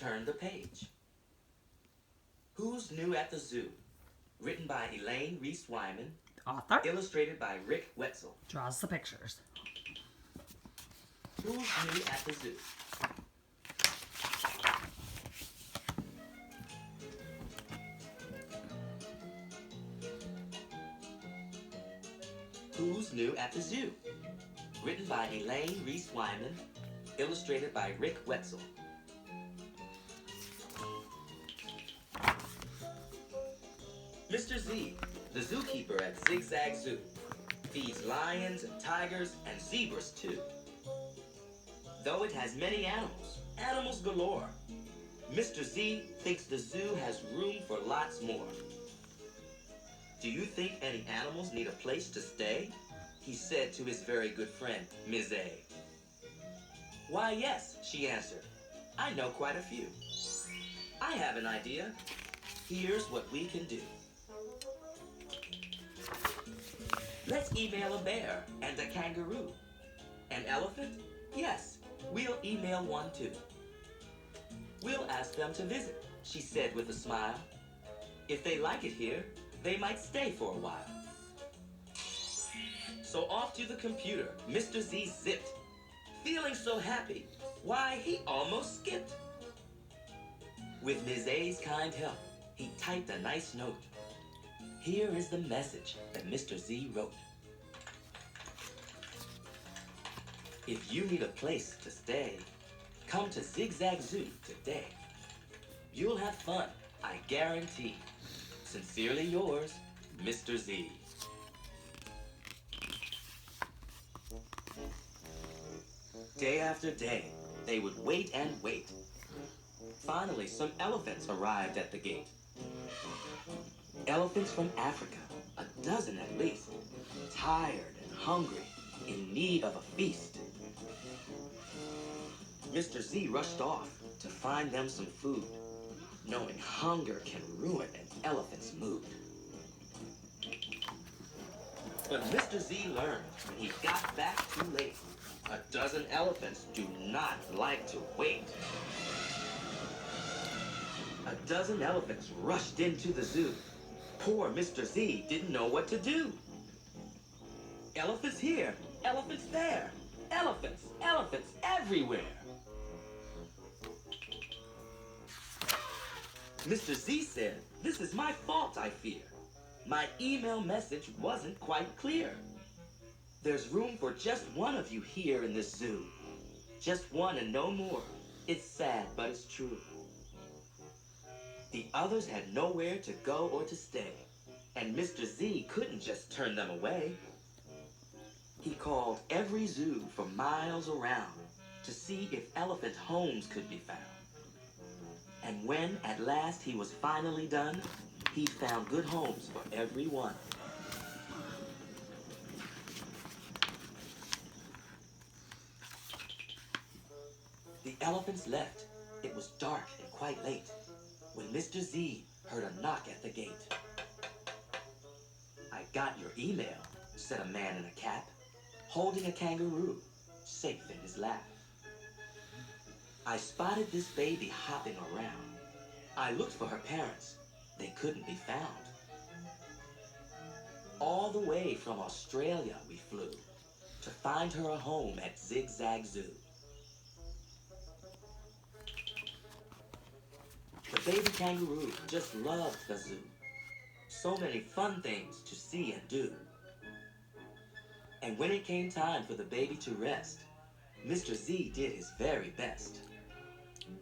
turn the page. Who's New at the Zoo? Written by Elaine Reese Wyman. Author. Illustrated by Rick Wetzel. Draws the pictures. Who's New at the Zoo? Who's New at the Zoo? Written by Elaine Reese Wyman. Illustrated by Rick Wetzel. Mr. Z, the zookeeper at Zigzag Zoo, feeds lions and tigers and zebras too. Though it has many animals galore, Mr. Z thinks the zoo has room for lots more. Do you think any animals need a place to stay? He said to his very good friend, Ms. A. Why, yes, she answered. I know quite a few. I have an idea. Here's what we can do. Let's email a bear and a kangaroo. An elephant? Yes, we'll email one too. We'll ask them to visit, she said with a smile. If they like it here, they might stay for a while. So off to the computer, Mr. Z zipped. Feeling so happy, why, he almost skipped. With Ms. A's kind help, he typed a nice note. Here is the message that Mr. Z wrote. If you need a place to stay, come to Zigzag Zoo today. You'll have fun, I guarantee. Sincerely yours, Mr. Z. Day after day, they would wait and wait. Finally, some elephants arrived at the gate. Elephants from Africa, a dozen at least, tired and hungry, in need of a feast. Mr. Z rushed off to find them some food, knowing hunger can ruin an elephant's mood. But Mr. Z learned when he got back too late. A dozen elephants do not like to wait. A dozen elephants rushed into the zoo. Poor Mr. Z didn't know what to do. Elephants here, elephants there, elephants everywhere. Mr. Z said, this is my fault, I fear. My email message wasn't quite clear. There's room for just one of you here in this zoo. Just one and no more. It's sad, but it's true. The others had nowhere to go or to stay, and Mr. Z couldn't just turn them away. He called every zoo for miles around to see if elephant homes could be found. And when at last he was finally done, he found good homes for everyone. The elephants left. It was dark and quite late when Mr. Z heard a knock at the gate. I got your email, said a man in a cap, holding a kangaroo, safe in his lap. I spotted this baby hopping around. I looked for her parents. They couldn't be found. All the way from Australia we flew to find her a home at Zigzag Zoo. The baby kangaroo just loved the zoo. So many fun things to see and do. And when it came time for the baby to rest, Mr. Z did his very best.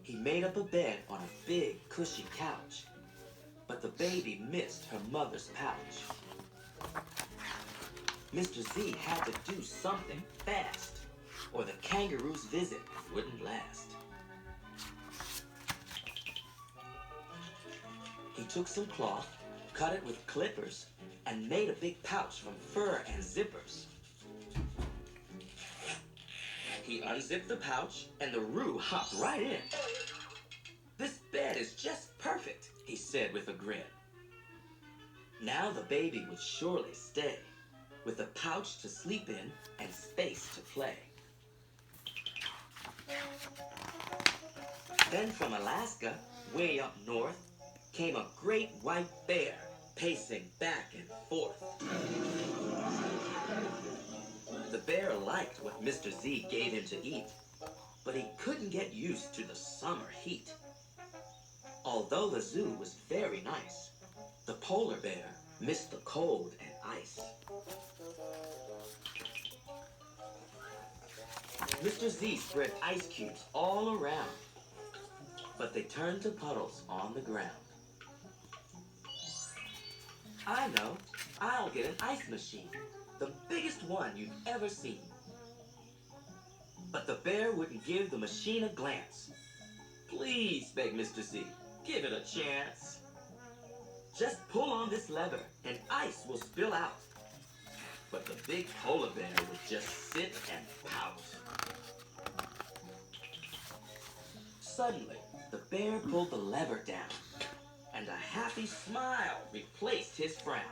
He made up a bed on a big, cushy couch, but the baby missed her mother's pouch. Mr. Z had to do something fast, or the kangaroo's visit wouldn't last. He took some cloth, cut it with clippers, and made a big pouch from fur and zippers. He unzipped the pouch, and the roo hopped right in. This bed is just perfect, he said with a grin. Now the baby would surely stay, with a pouch to sleep in and space to play. Then from Alaska, way up north, came a great white bear, pacing back and forth. The bear liked what Mr. Z gave him to eat, but he couldn't get used to the summer heat. Although the zoo was very nice, the polar bear missed the cold and ice. Mr. Z spread ice cubes all around, but they turned to puddles on the ground. I know, I'll get an ice machine, the biggest one you've ever seen. But the bear wouldn't give the machine a glance. Please, begged Mr. Z, give it a chance. Just pull on this lever and ice will spill out. But the big polar bear would just sit and pout. Suddenly, the bear pulled the lever down, and a happy smile replaced his frown.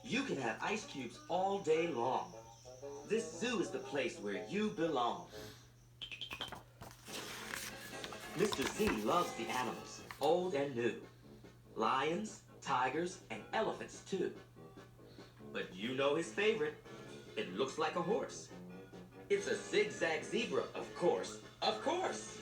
You can have ice cubes all day long. This zoo is the place where you belong. Mr. Z loves the animals, old and new. Lions, tigers, and elephants too. But you know his favorite. It looks like a horse. It's a zigzag zebra, of course. Of course!